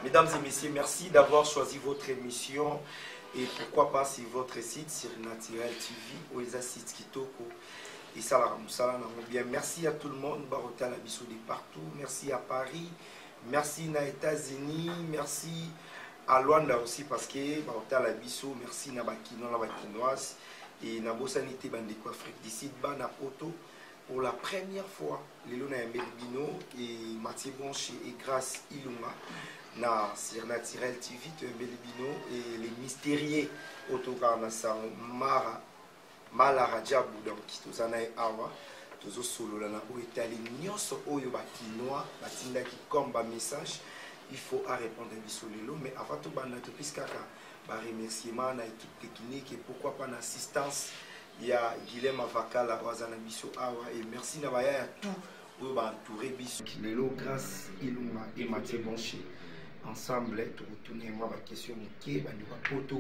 Mesdames et messieurs, merci d'avoir choisi votre émission et pourquoi pas sur votre site, sur Naturel TV, ou les sites Kitoko et Salah Moussala. Bien, merci à tout le monde, Barota la Bissou de partout, merci à Paris, merci aux États-Unis, merci à Luanda aussi parce que Barota la Bissou, merci à Bakino, la Bakinoise et à Bossanité Bandeko Afrique d'ici, Bana Poto. Pour la première fois, les Luna Mbelbino et Mathieu Bonché et Grâce Ilunga sur Naturel TV, Mbelbino et les mystérieux Otokarnasa Mara Malarajabu, donc Tozanae Awa, Tozo Solo Lana Oetali Nyos Oyo Bakinoa, Batinda qui comme un message, il faut répondre à Bissolelo, mais avant tout, Banatopis-Kaka, remerciement à l'équipe technique et pourquoi pas l'assistance. Il y a Guilhem Avakala, Wazana Bisso Awa, et merci Nabaya à tout, où va entourer Bisso. Lelo, Grâce Ilunga et Mathieu Bonché, ensemble, tout retourner moi ma question, qui est poto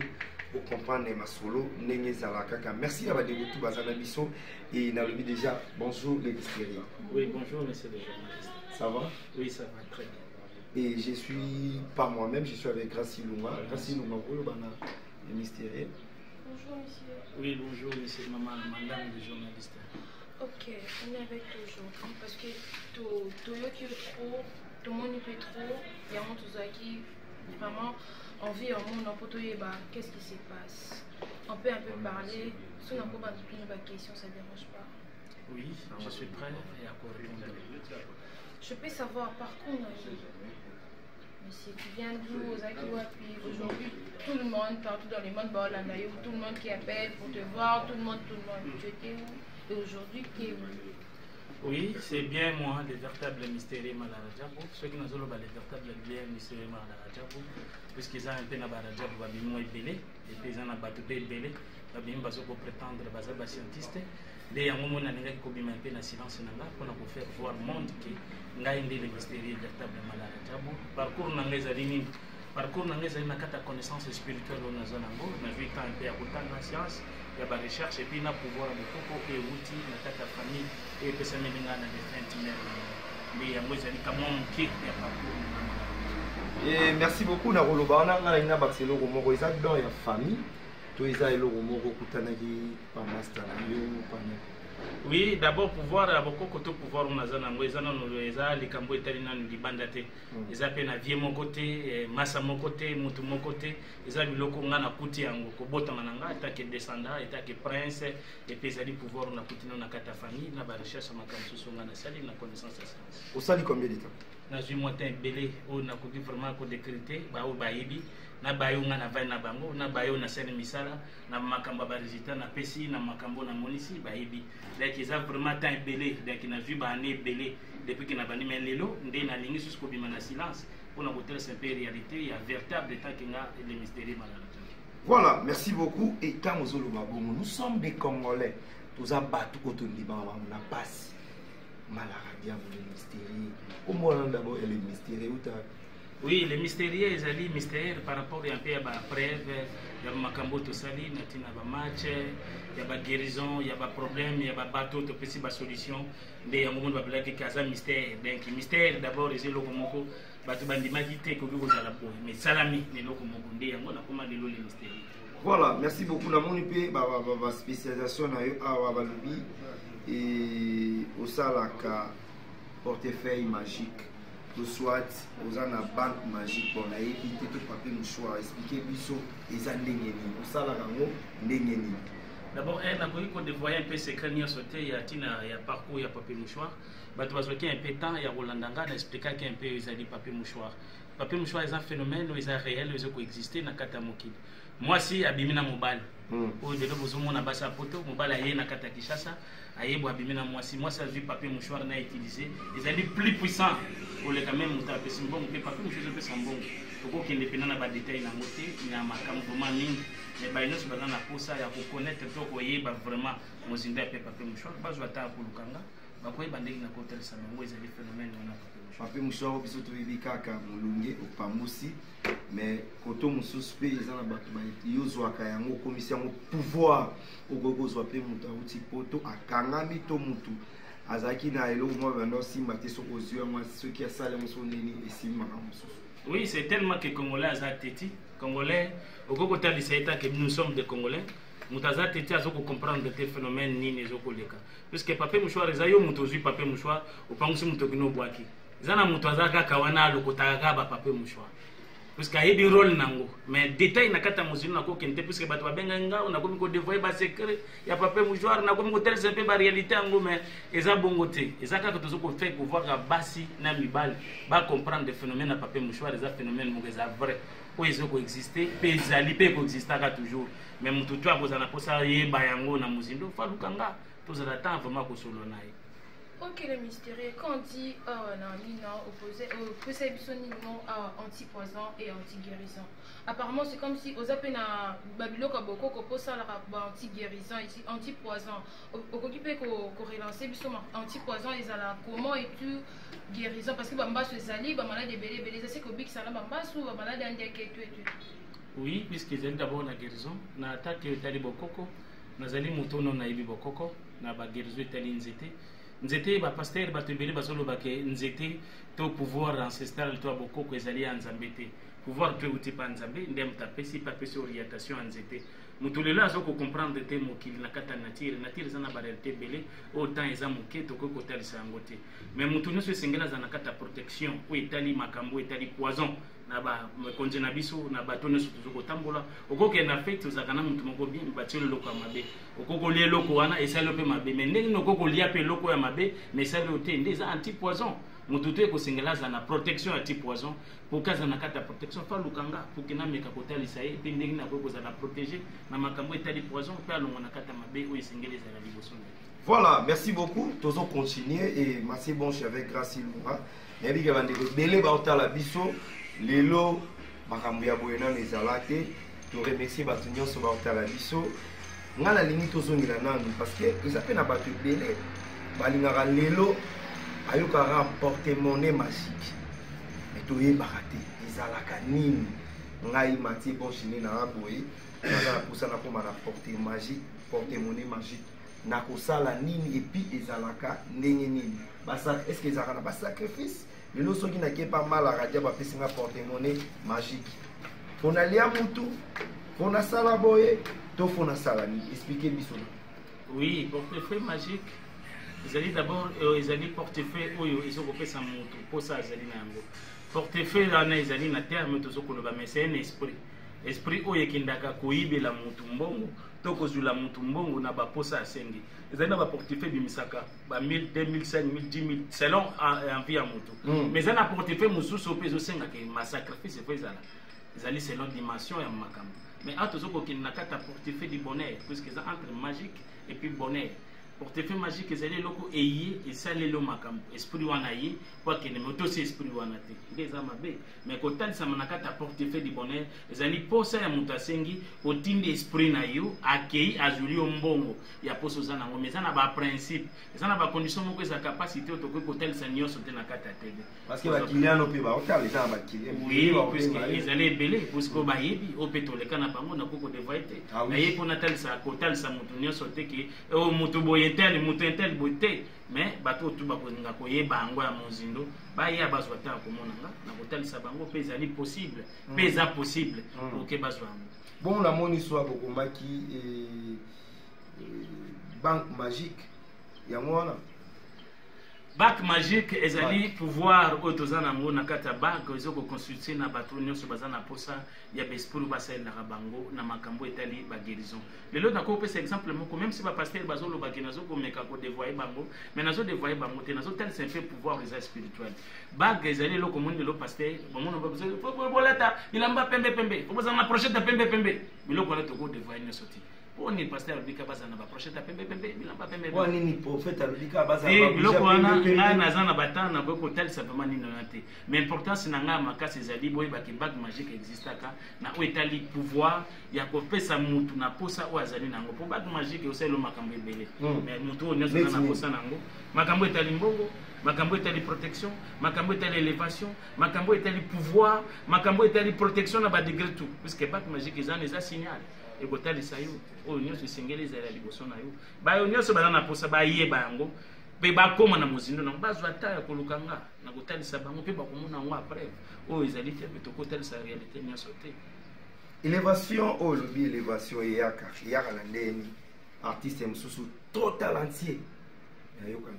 pour comprendre ma solo, Nene Zalakaka. Merci à tout Wazana Bisso, et Nalobi déjà, bonjour les mystérieux. Oui, bonjour monsieur le journaliste. Ça va? Oui, ça va très bien. Et je suis par moi-même, je suis avec Grâce Ilunga. Grâce Ilunga, les mystérieux. Bonjour monsieur. Oui, bonjour monsieur, maman, madame le journaliste. Ok, on est avec toi aujourd'hui parce que tout qui est trop, tout le monde est trop, il y a un tout ça qui vraiment envie un monde en photo qu'est-ce qui se passe. On peut un peu parler, si on a pas de questions, ça ne dérange pas. Oui, je suis prêt et à quoi répondre. Je peux savoir par contre, monsieur, tu viens d'où, puis aujourd'hui, tout le monde, partout dans le monde, tout le monde qui appelle pour te voir, tout le monde, tu étais où? Et aujourd'hui, qui est où? Oui, c'est bien moi, le véritable mystère Malarajabo. Ceux qui nous ont le véritable mystère Malarajabo, puisqu'ils ont un peu de Malarajabo, ils ont belé, et puis ils ont battu belé, ils ont prétendre que scientiste. Dès un moment, on a un peu de silence pour nous faire voir le monde qui est le mystère véritable Malarajabo. Parcours dans les années. Parcours dans les années, on a connaissance spirituelle dans la zone. On a vu un peu à la science, il y a des recherches et puis on a pouvoir de beaucoup et outils dans la famille et puis ça met dans les différentes mais il y a des comment qui est parcours. Et merci beaucoup Narolo Bana na Baxelo Romoro isa dans la famille. Toi isa elo Romoro kutanaki pa master yo pa. Oui, d'abord pouvoir beaucoup côté pouvoir on a zana ngweza na noleza likambo etali na libanda te. Eza pe na vie mon côté, massa mon côté, mutu mon côté, eza biloko nga na kuti yango ko botama na nga etake descendant, etake prince et puis ezali pouvoir on a kuti na kata famille na ba recherche makamsu songa na sali na connaissance ya science. Au sali combien de temps? Na zui motin belé on a kuti vraiment ko décréter ba o ba yebi na bayo nga na vai na bango na bayo na sene misala na makambo ba résultat na pesi na makambo na monisi ba yebi. Donc ils ont vraiment temps belé donc il a vu ba année belé depuis qu'il n'a pas mis lelo ndé na lingi jusqu'au bima na silence pour na côté c'est une réalité il y a véritable temps qu'il a les mystères malades. Voilà, merci beaucoup et quand nous sommes des Congolais tous abattus autour du Liban on a passé Malaradia les mystérieux comment on d'abord les mystérieux. Oui, les mystérieux, ils allaient mystère par rapport à un peu à la preuve, il y a Makambo Tosali, il y a match, il y a guérison, il y a problème, il y a bateau, il y a solution. Mais il y a un moment où il y a un mystère. Donc, mystère d'abord, c'est le Komoko, il y a des magités que vous avez mais salami, il y a des mystères. Voilà, merci beaucoup. Nous avons une spécialisation à Wabalobi et au Salaka, portefeuille magique. Soit aux en banque magique bon éviter tout papier mouchoir expliquer biso les andengeni au salarango ndengeni. D'abord on a voulu qu'on dévoile un peu secret ni sauter il y a parcours il y a papier mouchoir bah tu vas sauter un peu temps il y a Rolandanga d'expliquer qu'un peu ils a dit papier mouchoir est un phénomène ils a réel ils ont coexisté na kata mokili moi si abimina mobile au de besoin na basa poto mobile aye na kata Kishasa aye bo abimina moi si ça vu papier mouchoir n'a utilisé ils a dit plus puissant pour les quand même mutape simbon mais papier mouchoir peut sambon pour qu'il dépend na ba détail na moté na makambo vraiment mingi mais ba ino subana na posa ya connaître to ko yeba vraiment mozinda pe papier mouchoir ba zo ata ko lukanga ba ko yeba ndenge na ko telesa ngo ils a des phénomènes na papier mouchoir biso to yebika ka mulunge opamusi mais koto mususu pe ezana bato ba yozwaka yango komisi yango pouvoir ogokozwa pe mutu auti poto akangami to mutu azaki na eloko mwa bando simba te soko ozwa mwa soki asala moso nini esimaka mosusu. Oui, c'est tellement que Congolais a têti. Congolais, au côté de que nous sommes des Congolais, nous avons têti à comprendre des phénomènes ni les autres. Puisque Papé Mouchoir, les aïeux moutozu Papé Mouchoir, au Pangus Moutogino Boaki. Zana Moutouazaka Kawana, le Kotaraga, Papé Mouchoir. Puisque il y a des rôles nango, mais détail na kata muzino na ko kente puisque bato babenga nga on a comme ko dévoyer ba secret ya Papé Mouchoir na comme ko tel c'est peu ba réalité ngo mais eza bongote eza ka to ko fait pour voir basi na mibal ba comprendre des phénomènes na Papé Mouchoir eza phénomène mo eza vrai o ezo ko exister pe ezali pe ko existaka toujours mais mutu tu akozana posa yeba yango na muzindo falukanga to za temps vraiment ko solo naye. Ok, le mystérieux, quand on dit opposé, anti-poison et anti-guérison. Apparemment, c'est comme si aux appels à Babylone, beaucoup propose ça anti-guérison ici, anti-poison. Au occupé qu'on relancer, anti-poison, ils ont comment et tu guérison parce que Bamba se sali, Bamba des bébés, c'est que Big Salam Bamba ou Bamba d'India qui est tout. Oui, puisqu'ils ont d'abord la guérison, na attaque Tali Bokoko, Nazali Moutono Naibi Bokoko, na ba guérison Tali Nzete. Nzete ba pasteur ba tebele ba solo ba ke nzete to pouvoir ancestral to aboko ko ezali anzambete pouvoir to uti pa nzambe ndem tapesi pa pesi orientation nzete mutulelo azoko comprendre te mokili na kata nature zana ba réalité belé autant eza moke to ko kotalisa yangote mais mutu nyonso esengela zana kata protection o etali makambo etali poison na ba konje na biso na bato nyonso tozoko tambola okoke na fete ozakana mutu moko bien batile loko ya mabe okoko lie loko wana esalo pe mabe mais ndenge nokoko lia pe loko ya mabe mais esalo te nde eza anti poison mutu te kosengela zana protection anti poison pour kaza na kata protection fa lukanga pour kina meka kotalisa ye pe ndenge na koko zana protéger na makambo etali poison pe alongo na kata mabe o esengeleza la liboso. Voilà, merci beaucoup. Tozo continuer et merci bon avec Gracie Loura. Mais bien bande belé ba otala biso lelo makambo ya boyena nezalate to remercier bato nyonso ba otala biso ngala lingi tozongela nanu parce que ils appellent na bato belé balingaka lelo ayoka rapporter monnaie magique mais to yebaka te ezalaka nini ngai Mathieu bon chine na raboye na kusana koma na porter magique porter monnaie magique na kosala nini et puis ezalaka ndenge nini basa est-ce que ezalaka na ba sacrifice lelo soki na ke pas mal à radio ba pesinga porter monnaie magique fona lia mutu fona sala boye to fona sala ni expliquer biso. Oui, portefeuille magique ils allaient d'abord ils allaient portefeuille oyo ils ont coupé sa mutu pour ça ils allaient na yango portefeuille là ils allaient na terme to zokolo ba mais c'est un esprit oyo kindaka koibela mutu mbongo to kozula mutu mbongo na ba posa asengi ezali na ba portefeuille bimisaka ba 1000 2000 5000 10000 selon envie ya mutu mais na portefeuille mususu pe zo senga ke ma sacrifice faut ezala ezali selon dimension ya makambo mais atozoko kinna kata portefeuille du bonheur puisque c'est entre magique et puis bonheur portefeuille magique ezali loko eye esalelo makambo esprit wana ye kwa kene moto si esprit wana te ndeza mabe mais kotalisa manakata portefeuille du bonheur ezali posa ya mutu asengi otinde esprit na yo akei azuli mbongo ya poso zana ngo mezana ba principe ezana ba condition moko za capacité to kotalisa nyonso te na kata tebe parce que ba client no pe ba otalisa ba client oui puisque ezali belé puisque ba yebi opeto le kana bango na koko devaite na yepo na talisa kotalisa mutu nyonso te ki o mutu boye tel mutu tel beauté mais bato tout ba kozinga koyeba yango ya mozindo ba ya bazwa ta komonanga na kotalisa bango pe ezali possible pe eza possible oke bazwa yango. Bon la moni soit bokomaki banque magique ya mwana bac magique ezali pouvoir otozana ngo na kata bac ezoko consulter na bato nyonso bazana posa ya bespuru basel na bango na makambo etali ba guérison lelo na ko pesa exemple moko même si ba pasteur bazolo ba kenazo ko meka ko dévoyer bango mais nazo dévoyer bango te nazo tel c'est fait pouvoir les spirituels bac ezali loko monde lo pasteur bomono ba besoin boleta ilamba pembe pembe ko bazana projet de pembe pembe biloko na to ko dévoyer ne soti oni pasteur bika bazana ba projet de pembe pembe bilamba pembe oni ni prophète bika bazana ba biloko wana nga nazana batana ko tel simplement ni noté mais importance na nga makasi ezali boy ba ki bac magique existaka na o etali pouvoir ya ko pesa mutu na posa o azali nango po bac magique oselo makambo ebele mais mutu o nyoso na posa nango makambo etali mbongo makambo etali protection makambo etali élévation makambo etali pouvoir makambo etali protection na ba degré tout puisque bac magique ezana eza signal et kotalisa yo o nyonso singeli ezali liboso na yo ba yo nyonso bana na posa ba yeba yango pe bakoma na mozindo na bazwa ta ko lukanga na kotalisa bango pe bakomona ngo après o ezali te to kotalisa réalité nyonso te. Élévation au lobby élévation yaka la ndeni artiste mususu trop talentueux yayoka na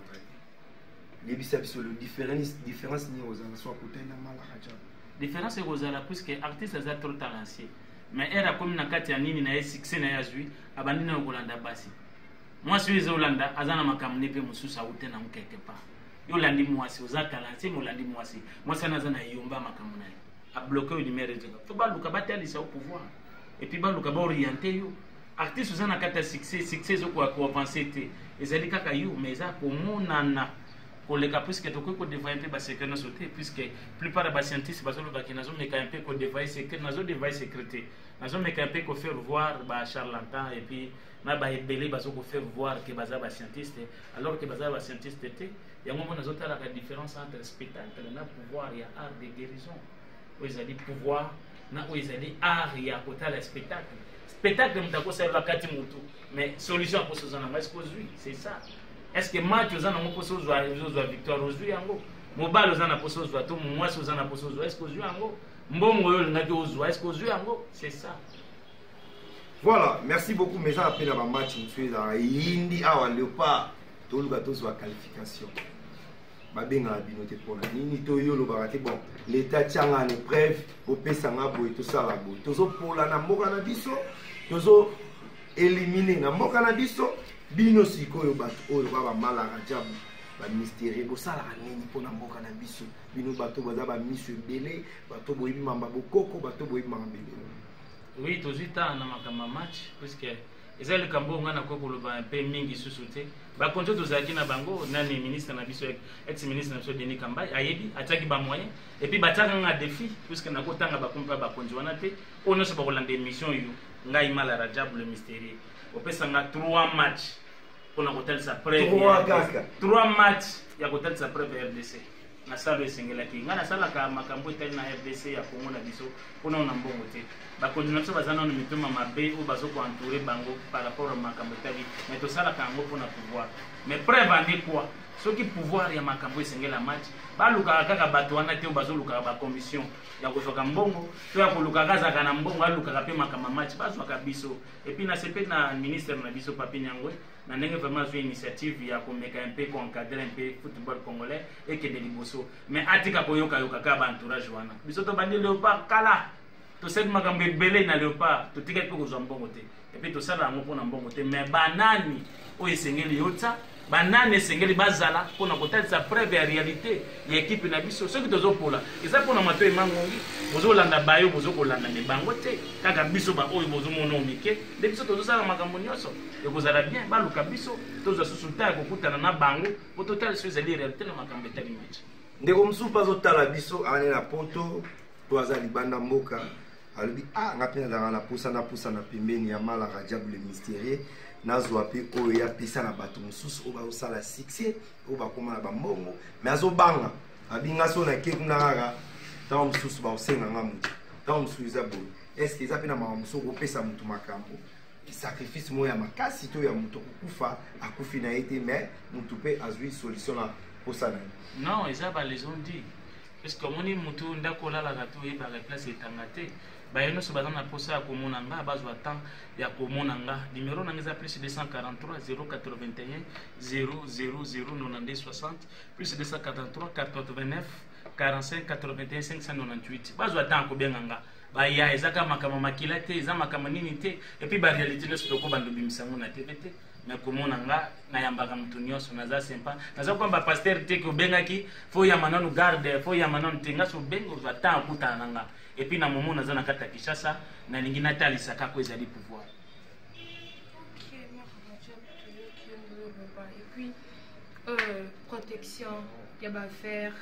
les biceps sur le différence ni aux ans soit côté na mala raja différence est aux ala puisque artiste est trop talentueux mais era comme na kati ya nini na succès na yazui abandi na kolanda basi moi suis Zolanda azana makamne pe mususu aute na quelque part yo landi mwasi oza talentueux mo landi mwasi moi sana zana yomba makamuna a bloquer le numéro de faut ba luka batalisa au pouvoir et puis ba luka ba orienter yo artiste ozana kata succès zo ko avancer te ezali kaka yo mais za ko monana pour les cas puisque to ko devoir un peu ba secret no sauter puisque plupart des scientifiques bazo ba kinazo meka un peu ko devoir secret nazo devoir secréter nazo meka un peu ko faire voir ba charlatan et puis na ba ebele bazo ko faire voir que baza ba scientiste alors que baza ba scientiste te yango mona zo tala la différence entre spectacle na pouvoir ya art de guérison où ils allaient pouvoir na où ils allaient art ya kotala spectacle mtako sa bakati mutu mais solution pour ça na est-ce que c'est ça. Est-ce que match aux ana moposo zwa victoire ozwi yango mobile aux ana poso zwa to mwasi aux ana poso zwa est-ce que ozwi yango mbongo yo ngaki ozwa est-ce que ozwi yango c'est ça. Voilà, merci beaucoup mais ça appelle à match monsieur za yindi awa leopard to luka to zwa qualification babenga binote pona nini to yo lo barate bon l'état tianga en épreuve au pesanga boy to sala boy tozo pola na mboka na biso tozo éliminer na mboka na biso bino sikoyo bato oyo baba malaka jabu ba mystère bo sala nini pona mboka na biso bino bato baza ba miso belé bato boyibi mamba bokoko bato boyibi mamba belé. Oui tozita na makama match puisque ezali kambo ngana ko koloba un peu mingi susute ba konjo tozaki na bango nani ministre na biso ex ministre na biso Denis Kambai ayebi ataki ba moyen et puis bataka nga défi puisque na kotanga ba kompa ba konjo wana te ono se ba kolanda émission yo ngai mala rajab le mystérieux opesa nga 3 matchs pour na hotel sa preuve 3 matchs ya hotel sa preuve RDC na salo esengela ki ngana sala ka makambo etali na RDC ya Kongo na biso pona na mbongo te ba konjo na biso bazana no mituma mabe ou bazo ko entourer bango par rapport à makambo etali mais to sala ka ngo pona pouvoir mais preuve andi quoi soki pouvoir ya makambo esengela match ba luka kaka bato wana te bazo luka ba commission ya kosoka mbongo to ya koluka kaza kana mbongo aluka pe makama match bazo ka biso et puis na sepe na ministre na biso Papi Nyangwe na ndenge vraiment une initiative ya komeka un peu encadrer un peu football congolais et que de liboso mais atika koyoka yoka ka ba entourage wana biso to bandi Léopard kala to set makambo ebele na Léopard to tika pe kozwa mbongo te et puis to sala ngo pona mbongo te mais banani o esengeli yota banane sengeli bazala pona kotalisa preuve ya réalité ya équipe na biso soki tozopola eza pona mato emangongi bozolanda bayo bozokolanda ne bango te kaka biso ba oyo bozomona omike nde biso tozosala makambo nyonso ekozala bien baluka biso tozwa susuta ya kokutana na bango po totalisa ezali réalité na makambo etali match ndeko mosusu azotala biso ane na poto to aza libanda mboka alobi nga mpe nazalaka na pusa na pembeni ya mala rajab le mystérieux nazwa pe oyo ya pesa na bato mosusu oyo bazosala succès oyo bakoma na bambongo mais azobanga abinga so na ke kuna kaka ntango mosusu bakosenga nga motu ntango mosusu eza boye estce eza mpe na makambo mosusu okopesa motu makambo sacrifice moko ya makasi to ya motu kokufa akufi na ye te mais motu mpe azwi solution na posa na ye non eza baleson di parce que omoni motu ndako olalaka to oyebaka place etanga te baye nyonso baza na posa ya komona nga bazwa temps ya komona nga numéro nanga eza plus 243 081 0009260 plus 243 489 45 81 598 bazwa temps kobenga nga baya ezaka makambo makila te eza makambo nini te et puis ba réalité nyonso toko bandobimisa ngo na TV te mais komona nga nayambaka motu nyonso naza sympa naza kwamba pasteur te kobengaki fo ya manano garde fo ya manano te nga so bengo za temps akutana na nga et puis na momo naza na kata Kinshasa na lingi natalisa kako ezali pouvoir. Ok, et puis protection ya ba faire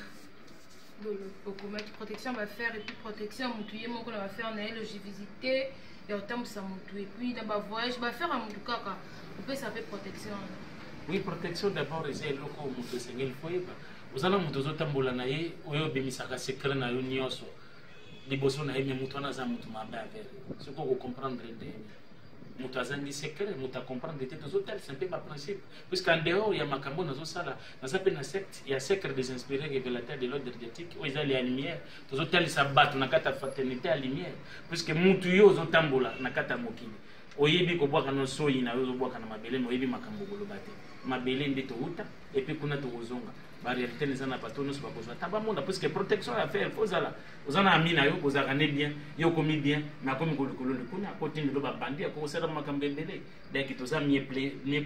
protection va faire et puis protection mutuye moko na va faire na le j'ai visité et autant ça mutu et puis na ba voyage va faire mutu kaka on peut ça fait protection. Oui, protection d'abord c'est loko mutu sengeli foyeba ozala mutu zotambola na ye oyo bemisaka secret na yo nyonso liboso na ye mutu ana za mutu mabe avec ce qu'on comprendre de moto azangi secret moto comprendre te tozotal c'est un peu ma principe puisqu'en dehors ya makambo nazosala naza pe na secte ya secret des inspirés révélateurs de l'ordre éthique o eza la lumière tozotalisa bato na kata fraternité ya lumière puisque mutu yo ozotambola na kata mokili oyebi kobwaka no soyi na yo ozobwaka na mabele mais oyebi makambo koloba te mabele nde touta et puis kuna tokozonga ba réalité neza na bato nyonso bakozwa ta bamonda puisque protection ya faire faut zala ozana amina yo kozaka ne bien yo komi bien na komi kolokolo kuna côté de ba bandi ko sala makambo ebele donc toza mieux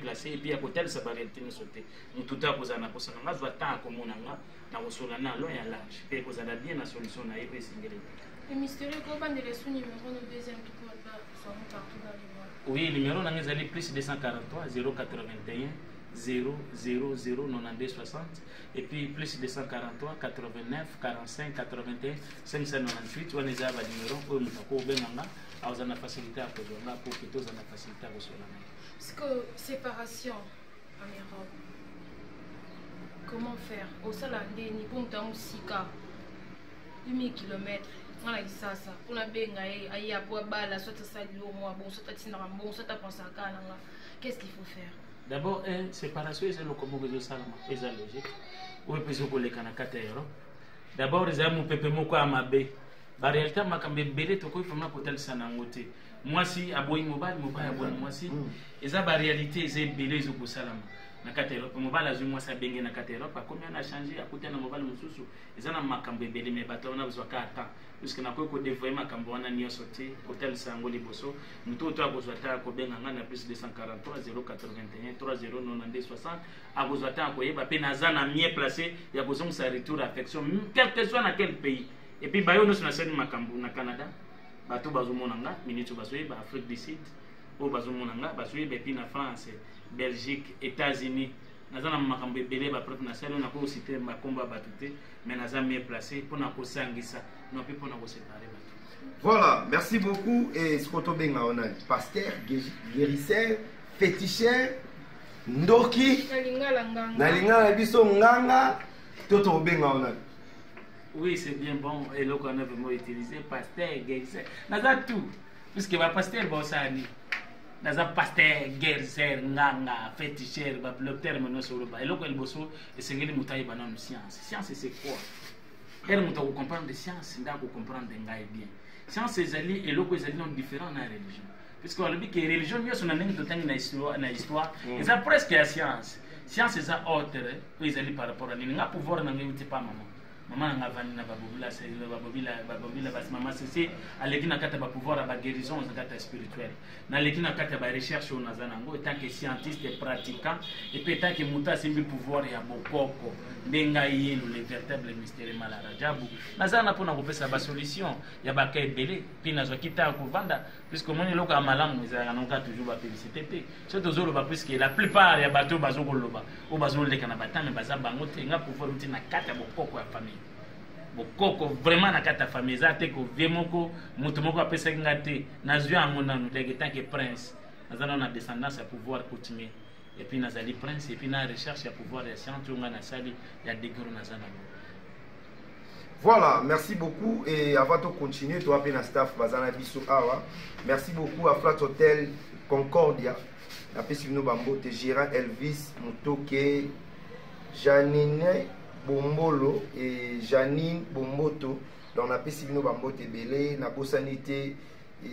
placé et puis ya kotel sa ba réalité nyonso te mututa kozana kosana ngazwa ta komonanga na kosola na lo ya large pe kozala bien na solution na ye pe singere. Le mystérieux comment de les numéro no deuxième tout pour là ça monte partout dans le monde. Oui, numéro na ngezali plus 243 081 0009260 et puis plus 243 89 45 81 598 on les a ba numéro pour nous ko benanga a na facilité à kozonga pour que tous na facilité à kosola. Parce que séparation en Europe comment faire au salande ni pour musika 1000 km on a dit ça pour la benga ayi apo bala soit ça lo moi bon soit tina bon soit penser à kana qu'est-ce qu'il faut faire? D'abord, séparation, c'est le commun de Salama, c'est logique. Où est-ce que les Kanakata Europe? D'abord, les amis, pepe moko amabe. La réalité, ma kambe belé toko il faut ma kotel sanangote. Moi si aboy mobile aboy moi si. Et ça, la réalité, c'est belé zoko Salama. Nakata Europe, mobile azu moi ça bengue nakata Europe. Combien on a changé à côté na mobile mususu. Et ça na makambe belé mais bato on a besoin qu'attend. Puisque na ko dévoyer makambo wana ni sorti hôtel sango liboso. Muto to akozwa ta ko benga ngana plus 243 081 3092 60 akozwa ta ko yeba pe nazana mieux placé ya kozong sa retour affection quel que soit na quel pays. Et puis bayo no na seni makambo na Canada. Bato bazomonanga minute bazoye ba Afrique du Sud. O bazomonanga bazoye be na France, Belgique, États-Unis. Nazana makambo belé ba propre na selo na ko citer makomba batute mais naza mieux placé pour na ko sangisa non plus pour na ko séparer bato. Voilà, merci beaucoup et Skoto Benga on a pasteur, guérisseur, féticheur, ndoki na lingala biso nganga toto Benga on a. Oui, c'est bien bon et là qu'on a vraiment utilisé pasteur, guérisseur. Naza tout puisque ba pasteur ba osani naza pasteur, guérisseur, nganga, féticheur, le terme non sur le bas. Et là, il bosse et c'est que les moutailles banane science. Science c'est quoi? Elle mouta vous comprendre des sciences, nda vous comprendre ngai bien. Science c'est ali et là que c'est non différent na religion. Puisque on dit que religion mieux son année de temps na histoire, et ça presque la science. Science c'est ça autre, ils ali par rapport à l'inga pouvoir na ngai pas maman. Maman nga vani na babobila c'est babobila bas maman c'est aleki na kata ba pouvoir ba guérison na kata spirituelle na leki na kata ba recherche on azana ngo tant que scientiste et pratiquant et puis tant que muta simbi pouvoir ya bokoko ndenga yelo le véritable mystère malala jabu nazana pona kopesa ba solution ya ba ka ebele puis nazo kita ko vanda puisque moni loko amalamu za nonka toujours ba publicité te surtout zolo ba puisque la plupart ya bato bazoko loba o bazolo leka na batame baza bango te nga pouvoir uti na kata bokoko ya famille bokoko vraiment na kata famille za te ko viemoko mutu moko apesa ngate nazwi amonano leke tant que prince nazana na descendance à pouvoir continuer et puis nazali prince et puis na recherche à pouvoir ya science nga na sali ya degoro nazana. Voilà, merci beaucoup et avant de continuer toi pe na staff bazana biso awa. Merci beaucoup à Flat Hotel Concordia. La pesino bambo te Gérard Elvis Mutoke Janine Bombolo et Janine Bomboto dans la pesino bambo te belé na bosanité et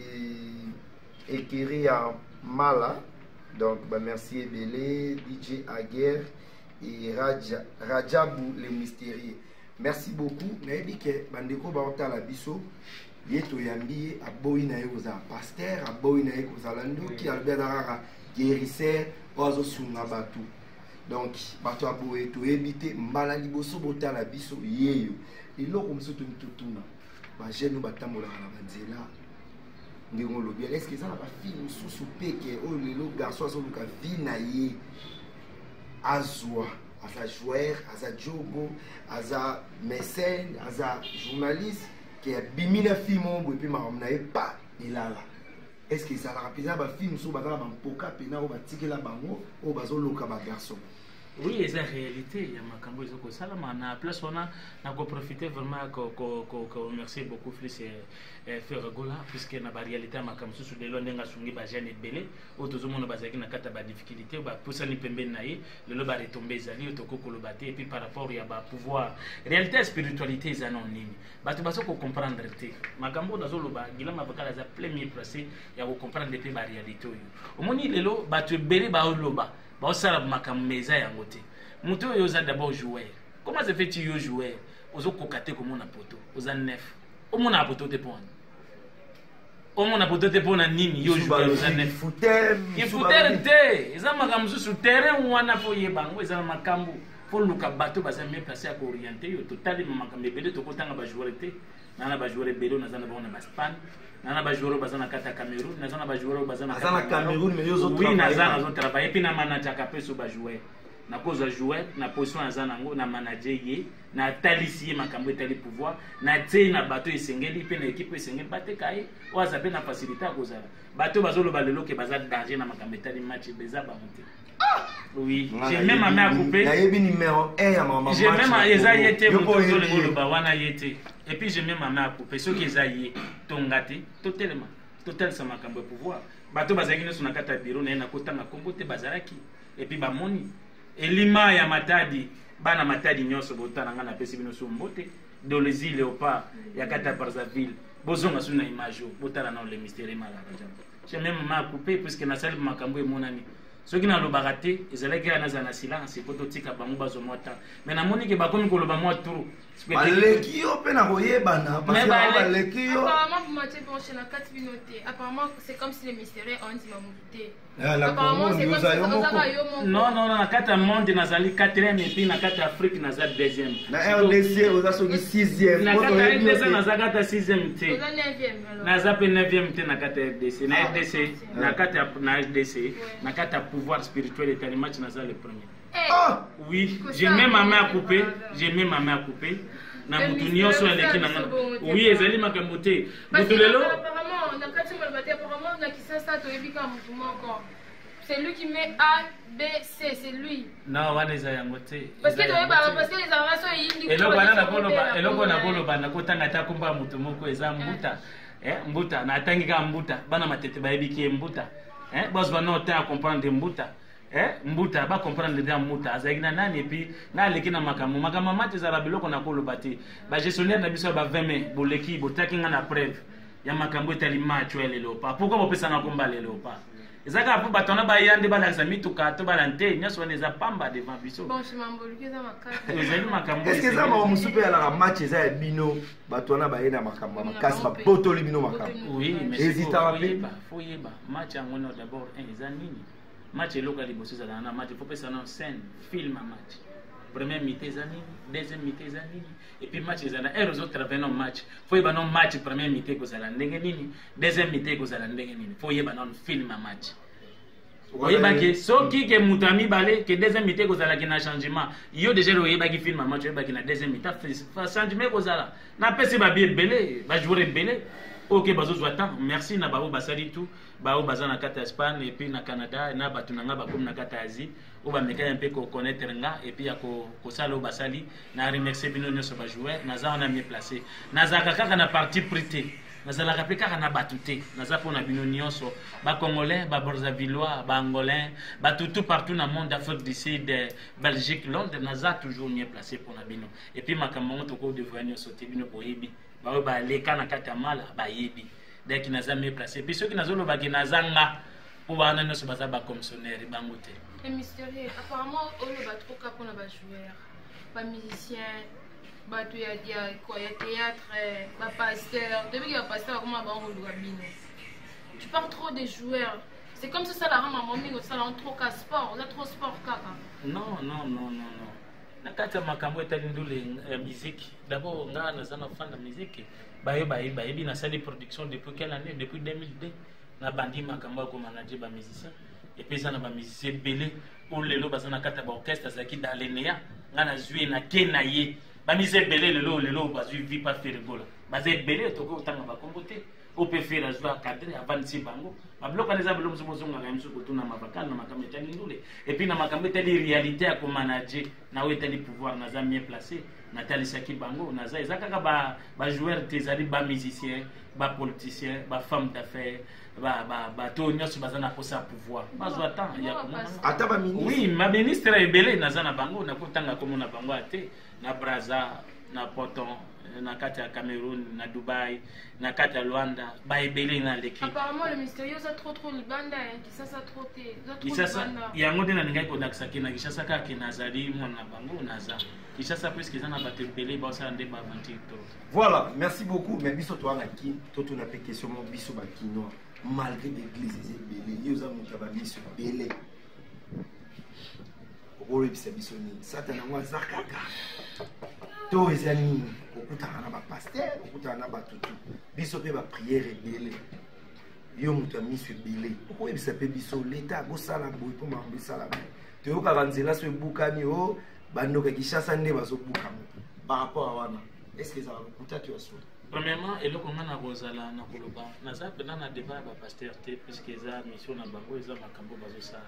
écrit à Mala. Donc bah merci belé DJ Aguerre et Rajabou les mystérieux. Merci beaucoup. Nayebi ke bandeko ba otala biso yeto yambi aboyi na yeko za pasteur aboyi na yeko za landoki albedara guérisseur ozo sunga batu. Donc bato aboye to ebite mbala liboso botala biso yeyo iloko msoto ntutuna ba jeune batambola na banzela ndingo lobi est-ce que ça na ba fille susu peke o lelo garçon so luka vie na ye azwa aza joueur aza jogo aza mécène aza journaliste qui a bimina film bo pe ma na pas ilala. Est-ce que ça la rapisa ba film so ba ba mpoka pena o ba tikela bango o bazoloka ba garçon Oui, c'est la réalité. Il y a Makambo, ils ont ça. Na place on a profité vraiment qu'on remercie beaucoup plus Ferregola puisque na réalité Makambo sur de l'ondenga sungi ba jeune belé au tout monde bazaki na kata ba difficulté ba poussa ni pembe na ye le lo ba retomber zali to ko lobate et puis par rapport ya ba pouvoir réalité spiritualité ils en ont nini ba tu baso ko comprendre te Makambo na zolo ba gila mabakala za premier placé ya ko comprendre depuis ba réalité yo omoni lelo ba tu belé ba loba ba sala Makambo meza yango te muto yo za d'abord joueur comment ça fait tu yo joueur ozo kokate ko mona poto oza neuf o mona poto te pon o mona poto te pon na nini yo joueur oza neuf fouter te eza Makambo sur terrain wana fo yebango eza Makambo fo luka bato baza me placer à orienter yo totalement Makambo belé to kotanga ba joueur te nana ba joueur belé na zana ba na Espagne nana ba joueur bazana kata Cameroun na zana ba joueur bazana kata Cameroun mais yo zo oui na zana zo travailler puis na manager ka peso ba joueur na cause joueur na position zana ngo na manager ye na talisi Makambo etali pouvoir na tse na bato esengeli pe na équipe esengeli bate kai waza pe na facilité à cause bato bazolo balelo ke baza danger na Makambo etali match beza ba monter. Oui, j'ai même ma main à couper. J'ai même eza yete moto le ba wana yete. Et puis j'ai même ma main à couper ceux qui eza yé tongate totalement. Total ça Makambo pouvoir. Bato bazaki no sunakata bureau na kota na Congo te bazaraki. Et puis ba moni. Elima ya matadi bana matadi nyonso botana ngana pesi bino so mbote dans les îles Léopard ya kata Brazzaville. Bozonga suna image botana na le mystère mala. J'ai même ma main à couper puisque na salle Makambo e monani. Ce qui n'a pas raté, ils allaient gagner dans un silence, c'est pour tout ce qui a pas besoin de temps. Mais na moni que ba comme ko lo ba mo tour. Balekio pe na royer bana parce que balekio. Apparemment vous m'avez penché na 4 minutes. Apparemment c'est comme si le mystère on dit mamuté. Apparemment c'est comme si non na kata monde na zali 4e et puis na kata Afrique na za 2e. Na RDC oza soki 6e. Na kata RDC na za kata 6e te. Oza 9e alors. Na za pe 9e te na kata RDC. Na RDC na kata na RDC na kata pouvoir spirituel et tellement match na za le premier. Oui, j'ai même ma main à couper, na mutu nyonso eleki na ngana. Oui, ezali Makambo te. Mutu lelo apparemment na kati mo baté apparemment na kisasa to ebika mutu moko. C'est lui qui met A B C, c'est lui. Non, wana eza yango te. Parce que les arrasos yindi. Eloko na koloba na kotanga ta komba mutu moko eza mbuta. Mbuta na atangi ka mbuta bana matete bayebiki mbuta. Boss bana ota comprendre mbuta. Mbuta ba comprendre de mbuta azaki na nani et puis na leki na Makambo mate za biloko na koloba te ba gestionnaire na biso ba 20 mai boleki botaki nga na preuve ya Makambo etali match wa lelo pa pourquoi bopesa na komba lelo pa ezaka po batona ba yande ba la sami tuka to ba lante nyaso ne za pamba devant biso bon je m'emboluke za makasi ezali Makambo est-ce que ça ma musupe ala match eza bino batona ba yena Makambo makasi ba potoli bino Makambo oui mais hésite à faut yeba match en ngono d'abord eza nini match local liboso za na match faut pesa na scène film match première mi-temps zanini deuxième mi-temps zanini et puis match za na eros autres venons match faut yeba non match première mi-temps ko zala ndenge nini deuxième mi-temps ko zala ndenge nini faut yeba non film match oyeba ke soki ke mutami balé que deuxième mi-temps ko zala ki na changement yo déjà le oyeba ki film match oyeba ki na deuxième mi-temps fa changement ko zala na pesi ba bien belé ba jouer belé ok bazo zwata merci na babo basali tout bao bazana kata Espagne et puis na Canada na batunanga ba comme na kata Asie o ba meka un peu ko connaître nga et puis ya ko sala o basali na remercier bino nyoso ba jouer na za on a mieux placé na za kaka na partie prité na za la kaka na batuté na za pona bino nyonso ba congolais ba brazzavillois ba angolais ba tout partout na monde d'Afrique du Sud Belgique Londres na za toujours mieux placé pour na bino et puis makambo to ko de voir nyonso te bino boyebi ba leka na kata mala ba yebi dès qu'il n'a jamais placé puis ceux qui n'azolo ba kinazanga pour ba na noso baza ba commissionnaire bango te et mystérieux apparemment on le ba trop cap on a ba joueur ba musicien ba tu ya quoi ya théâtre ba pasteur depuis qu'il y a pasteur comment ba on le bino tu parles trop des joueurs c'est comme ça la rend maman mingo ça la trop cas sport on a trop sport kaka non nakati ya Makambo etali ndule musique d'abord nga nazana fan de musique bayebi na sali production depuis quelle année depuis 2002 na bandi Makambo ko manager ba musicien et puis ça na ba musicien belé pour lelo bazana kata ba orchestre zaki dalenea nga na zui na kenaye ba musicien belé lelo bazui vi pas faire gola bazé belé to ko tanga ba kombote au peut faire la joie cadré avant de bango ba bloka les abelo mzonga na msuko tuna mabakana na makambe tali ndule et puis na makambe tali réalité à comme manager na we tali pouvoir na za mieux placé na tali saki bango na za ezaka ba joueur tezali ba musicien ba politicien ba femme d'affaires ba to nyos bazana posa pouvoir bazo attend ya komona ata ba ministre oui ma ministre ebele na za na bango na kotanga komona bango ate na Brazza na Poton na kati ya Cameroun na Dubai na kati ya Luanda ba ebele na leki apparemment le mystérieux a trop libanda qui ça trop té Kishasa yango de na ngai ko nakisa kina Kishasa ka kinazali mona bango naza Kishasa presque za na batebele ba sa ndé ba aventure trop. Voilà, merci beaucoup mais biso to nga ki to na pe question mo biso ba kino malgré l'église ezebele yoza muta ba biso belé okolo bisa biso ni satana ngwa zakaka to ezani okutana na ba pasteur okutana na ba tutu biso pe ba prière ebele yo muta miso ebele okolo bisa pe biso l'état go sala boy po mambi sala te yo ka nzela so ebukani o bando ka Kishasa nde bazo bukamo par rapport à wana est-ce que ça va okuta tu aso Premièrement, et là, comment on a rozala na koloba, na za pendant na débat ba pasteur te puisque ça mission na bango eza makambo bazo sa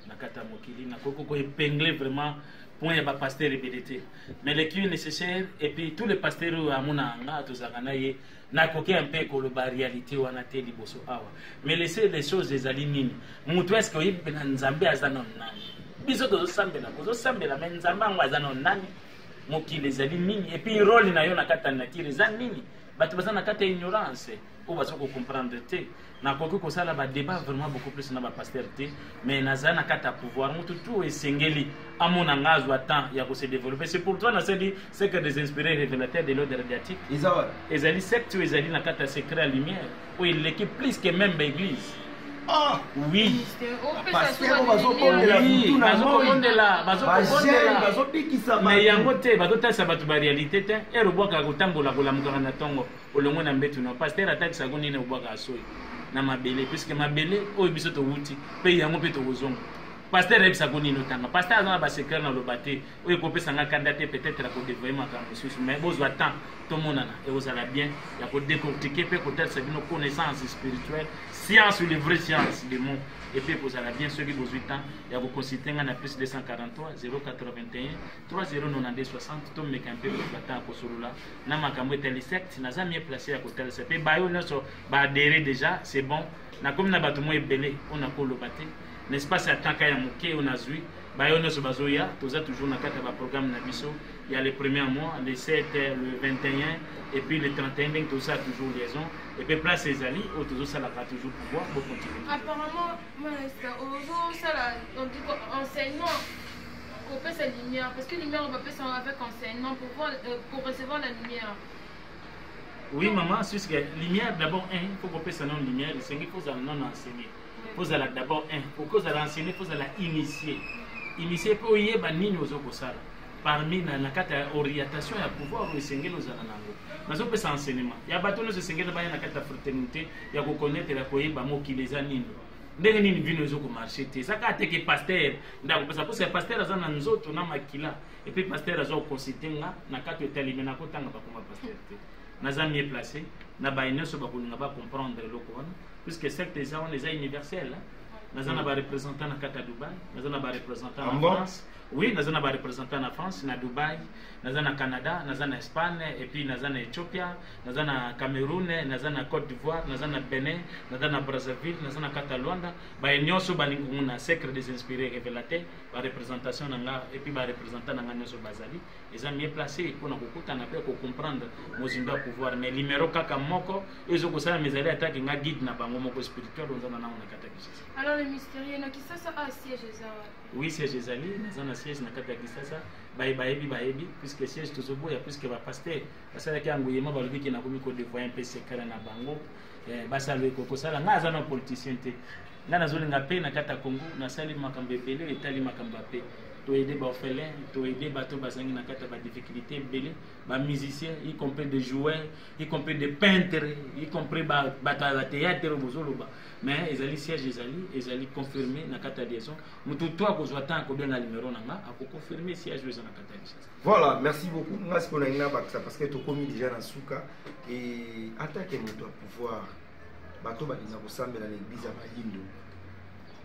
na kata mokili na koko ko épingler vraiment point ya ba pasteur ébélité. Mais le qui est nécessaire et puis tous les pasteurs à mona nga to zakana ye na koke un peu koloba réalité wana te liboso awa. Mais laisser les choses des alinini. Mutu est-ce que yebe na nzambe azana nani? Biso to sambela, ko sambela mais nzamba ngwa azana nani? Mokili ezali nini et puis rôle na yo na kata na kiri za nini? Batu bazana kata ignorance ou bazo ko comprendre te na koko ko sala ba débat vraiment beaucoup plus na ba pasteur te mais nazana kata pouvoir mutu tout esengeli amona ngazo temps ya ko se développer c'est pour toi na c'est dit c'est que des inspirés révélateurs de l'ordre radiatique ezali secte ezali na kata secret à lumière où il l'équipe plus que même l'église. Ah oui, pasteur bazo kondela mutu na kondela bazo bikisa ba mais yango te bazo tasa batu ba réalité te ero bwaka kotambola kolamuka na tongo olongo na mbetu na pasteur attaque sa goni na bwaka asoi na mabele puisque mabele oyo biso to wuti pe yango pe to kozonga pasteur ebisa goni no tanga pasteur azana ba secret na lobate oyo ko pesa nga candidat peut-être la ko dévoyer makambo susu mais bozo attend tout monana et vous allez bien ya ko décortiquer pe ko tasa bino connaissance spirituelle science ou les vraies sciences des mots et puis vous allez bien ceux qui vous 8 ans ya ko consulter na plus 243 081 3092 60 to me camper ko bata ko solula na makambo eteli secte na za mieux placé ya ko tel c'est pe ba yo nyonso ba adhérer déjà c'est bon na comme na bato mo ebele on a ko lobate n'est-ce pas c'est tant kaya moké on a zui ba yo nyonso bazoya toza toujours na kata ba programme na biso il y a les premiers mois les 7 le 21 et puis le 31 donc tout ça toujours liaison et puis place les alliés ou toujours ça la va toujours pouvoir pour continuer apparemment moi ça là on dit enseignant qu'on peut sa lumière parce que lumière on va faire avec enseignant pour recevoir la lumière. Oui maman c'est que lumière d'abord il faut qu'on puisse non lumière c'est qu'il faut non enseigner faut aller d'abord pour que ça enseigner faut aller initier pour y ba nini ozoko sala parmi na kata orientation ya pouvoir esengeli ozala nango nazo pesa enseignement ya bato no esengeli ba na kata fraternité ya ko connaître la koyeba mokili eza nini ndenge nini vino ezoko marché te saka ateke pasteur ndako pesa pour pasteur azana nzoto na makila et puis pasteur azo consultinga na kata etalime na kotanga ba kuma pasteur te naza mieux placé na ba ineso ba kuninga ba comprendre loko wana puisque secte eza on les universel nazana ba représentant na kata Dubai nazana ba représentant en France. Oui, nous avons des représentants en France, na Dubaï, nous avons Canada, nous avons Espagne, et puis nous avons Éthiopie, nous avons Cameroun, nous avons Côte d'Ivoire, nous avons Bénin, nous avons Brazzaville, nous avons Cataluanda. Bah, nous avons un secret des inspirés révélateurs, la représentation et puis la représentant dans la Bazali. Ils ont mieux placé pour nous comprendre nos pouvoir. Mais numéro kakamoko, ils ont ça mes allées attaquer un guide na bango moko spirituel dans un an on a alors le mystérieux na Kishasa a siège ça. Oui, siège ezali, nous avons siège na kata Kishasa. Baebi puisque siège tozobo ya puisque ba pasteur basala ki anguyema balobi ki na komi ko dévoyer un peu secret na bango basala ko sala nga za na politicien te nga nazolinga pe na kata Congo na sali makambo ebele etali makambo pe to aider ba orphelin to aider bato bazangi na kata ba difficulté ebele ba musiciens y compris des joueurs y compris des peintres y compris ba théâtre bozoloba mais ezali siège ezali confirmé na kata liaison mutu to akozwa tant ko benga numéro nanga ako confirmer siège na kata liaison. Voilà, merci beaucoup. Merci pour parce que tu as commis déjà dans Souka et attaquer mon pouvoir bato balinza kosambela na église ya bayindo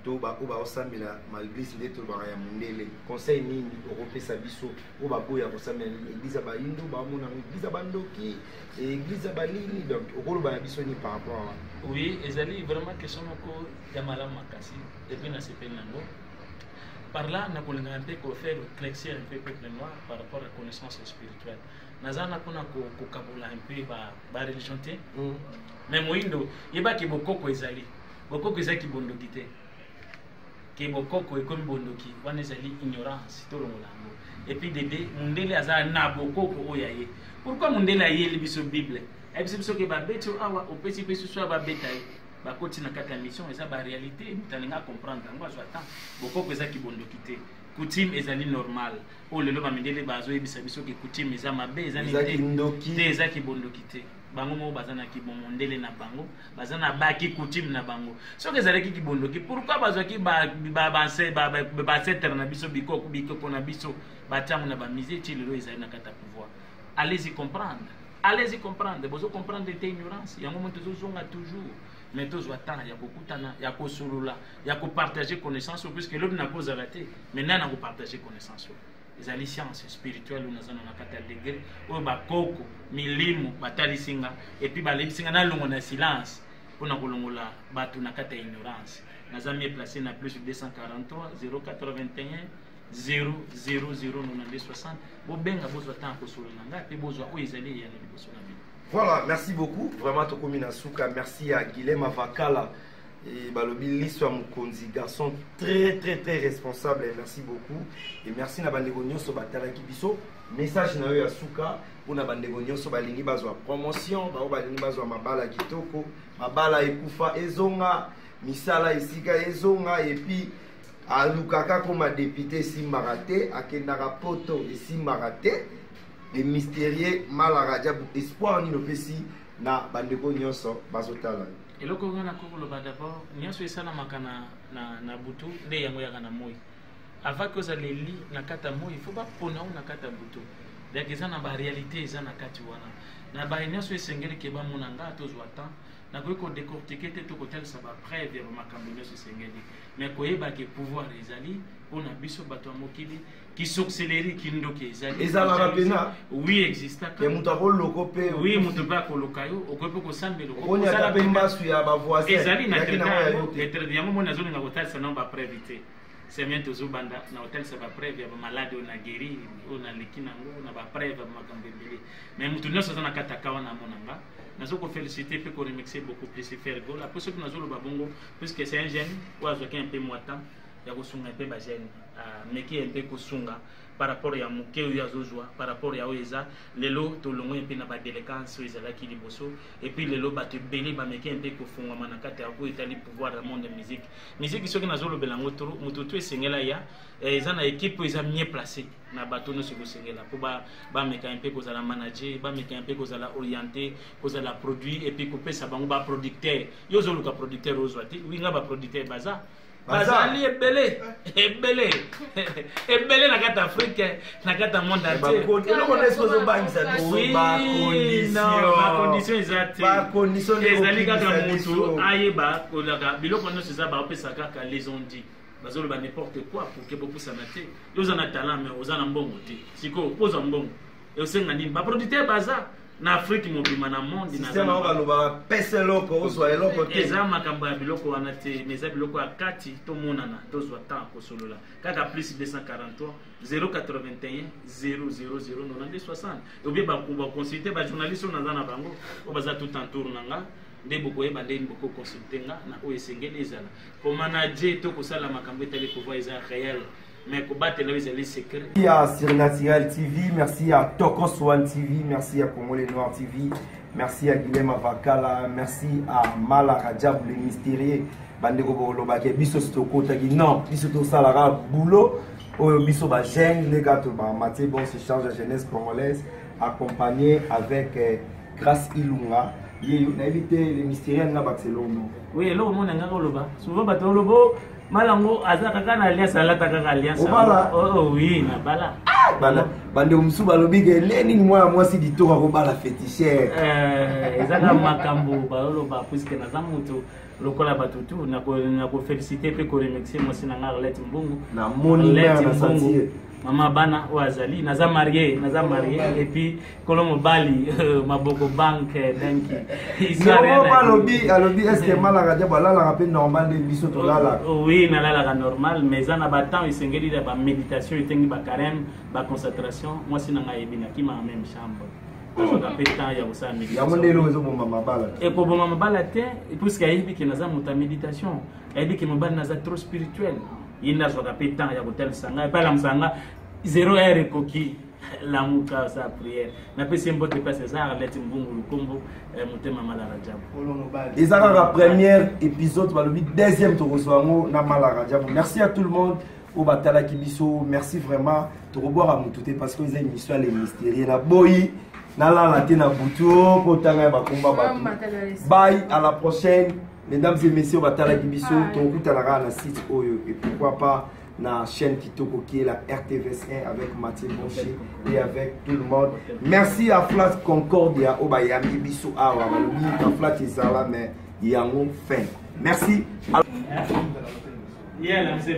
to baoyo baosambela maeglise nde tolobaka ya mondele conseil nini okopesa biso oyo baboya kosambela église ya bayindo baomona église ya bandoki église ya balini donc okoloba na biso ni par rapport à oui ezali vraiment question moko ya malamu makasi epuis nasepeli nango par là nakolinga un peu faire éclaircir un peu peuple noir par rapport à connaissance spirituelle naza napona kokabola un peu ba religion te mais moyindo yebaki bokoko ezali bondoki te ke bokoko ekomi bondoki wana ezali ignorance tolongola yango et puis dede mondele aza na bokoko oyo aye pourquoi mondele ayeli biso bible ayebisi biso ke babeti awa opesi mpe susu babeta ye bakoti na kati ya mission eza baréalité moto alinga comprendre yango azwa temps bokoko ezaki bondoki te coutume ezali normal oyo lelo bamindele bazoyebisa biso ke coutume eza mabe ezali te ezaki bondoki te bango moko baza na kibomondele na bango baza na baki coutume na bango soki ezalaki kibondoki pourquoi bazwaki basetere na biso bikoko na biso batiango na bamise ti lelo ezali na kati ya pouvoir allez-y comprendre bozo comprendre te ignorance yango mo tozozonga toujours mais tozwa temps ya kokutana ya kosolola ya kopartager connaissance puisque lobi nakozala te maintenant na kopartager connaissance ezali science spirituelle oyo naza na kati ya degré oyo bakoko milimo batalisinga epuis balebisinga nalongo na silence mpona kolongola bato na kati ya ignorance naza mie placé na plus 243 081 0009260 bobenga bozwa temps kosolola na ngai mpe bozwa oyo ezali eyana liboso na bino. Voilà, merci beaucoup. Vraiment, Tokomi Nasuka. Merci à Guilhem Avakala et Balobi Liswa Mukonzi, garçon très responsable. Et merci beaucoup. Et merci à Bandegonio sur Batalaki Biso. Message na yo Yasuka. Pour na Bandegonio sur Balini Bazwa promotion. Balini Bazwa Mabala Kitoko. Mabala Ekufa Ezonga. Misala Isika Ezonga. Et puis, à Lukaka comme député Simaraté. À Kendara Poto et Simaraté. Les mystérieux malaradia espoir ni lopesi na bandeko nyonso bazotala eloko ngana kokoloba d'abord nyonso esalamaka na butu nde yango yaka na moi avant que ozaleli na kata moi il faut bapona na kata butu donc eza na baréalité eza na kati wana na nyonso esengeli ke bamona nga tozwa temps nakoki kodécortiquer te tokotalisa bapreuve ya bamakambo nyonso esengeli mais koyeba ke pouvoir ezali mpona biso bato ya mokili kisorcellerie kindoki ezalaka pena oui existaka ya moto akoloko mpe oui moto mpe akoluka yo okoki mpe kosambela okoniaka mpe mbasu ya bavoisin ezali na traité yango moni azolinga kotalisa nango bapreuve te semien tozobanda na kotalisa bapreuve ya bamalade oyo na guéri oyo naleki nango na bapreuve ya bamakambo ebele mais moto nyonso aza na kati akawa na monanga nazo kofélicité mpe koremixer beaucoup plus fergo la po soki nazoloba bongo puisque c'est un jeune oyo azwaki un peu moi temps ya kosunga mpe bagene meki mpe kosunga par rapport ya moke oyo azozwa par rapport ya oyo eza lelo tolongo mpe na badéléquence oyo ezalaki liboso epuis lelo bato ebele bameki mpe kofungwama na kati ya oyo etali pouvoir ya monde ya musique soki nazolobela yango toro moto to esengela ya eza na équipe oyo eza mieux placé na bato nyonso ekosengela mpo bameka mpe kozala manager bameka mpe kozala orienté kozala produit epuis kopesa bango baproducteur yo ozoluka producteur ozwa te winga baproducteur baza bazali ebele na kati Afrique na kati ya monde entier bacondition eza te ezali kaka motu ayeba kolaka biloko nyonso eza baopesa kaka les ont dit bazoloba n'importe quoi pour ke bopusana te yo oza na talent mais oza na mbongo te sikoyo ozwa mbongo eosenga nini baproducteur baza na Afrique mobima na monde na zama baloba pesa loko ozwa eloko te eza makambo ya biloko wana te mais eza biloko ya kati tomonana tozwa temps kosolola kaka plus 243 081 0009260 obie bakonsulte bajournaliste oyo naza na bango oyo baza tout en tour na nga nde bokoyeba ndeni bokoconsulte nga na oyo esengeli ezala komanager to kosala makambo etali pouvoir eza réel. Mais merci à Sirnatiral TV, merci à Tokos One TV, merci à Congolais Noir TV, merci à Guilhem Avakala, merci à Mala Rajab le mystérieux, Bandeko Bolobake, Biso Stokotagi, non, Biso Salara Boulot, Biso Bajeng, les gars, Maté, bon, se charge de jeunesse congolaise, accompagné avec Grâce Ilunga. Il a évité les mystérieux à Barcelone. Oui, là, on a un souvent, Batolobo. Malango azaka kana alliance alata kaka alliance. Obala. Oh oui, na bala. Bala. bande musu balobi ke leni moi moi si ditoro ko bala féticheur ezaka makambo balolo ba puisque na zamuto lokola batutu na ko féliciter pe ko remercier moi sina Arlette Mbungu na moni na sentir Maman Bana Ouazali, naza marié et puis Kolomo Bali, Maboko Bank, Denki. Alobi, est-ce que Malaga Diabola la rappelle normal de Bisoto là? Oui, nala normal, mais ça n'a pas tant, il s'engage dans la méditation, il tengi ba carême, ba concentration. Moi, c'est dans la qui m'a même chambre. Parce que après temps, il y a aussi la méditation. Il y a mon élo mama bala. Et pour mama bala te, puisque il dit que naza muta méditation, il dit que mon bal naza trop spirituel. Il n'a pas de temps, il y a hôtel Sanga, et pas la Msanga, 0 heure coquille, la mouka, sa prière. N'a pas si un botte de passe, ça, Arlette Mbungu, le combo, monter Maman Laradjab. Et ça, la première épisode, le deuxième tour, na Malaradjab. Merci à tout le monde, au Batala Kibiso, merci vraiment, de revoir à Moutouté, parce que vous avez une histoire, les mystérieux, la boyi, na la tena boutou, pour tanga bakumba batou. Bye, à la prochaine. Mesdames et messieurs, Batala Kibiso, ton coup à la site Oyo, et pourquoi pas la chaîne Kitoko qui est la RTVS1 avec Mathieu Boncher et avec tout le monde. Merci à Flat Concordia, Obayami Biso Awa, Malobi, Flat Izala, mais il y a un fin. Merci. Yeah, c'est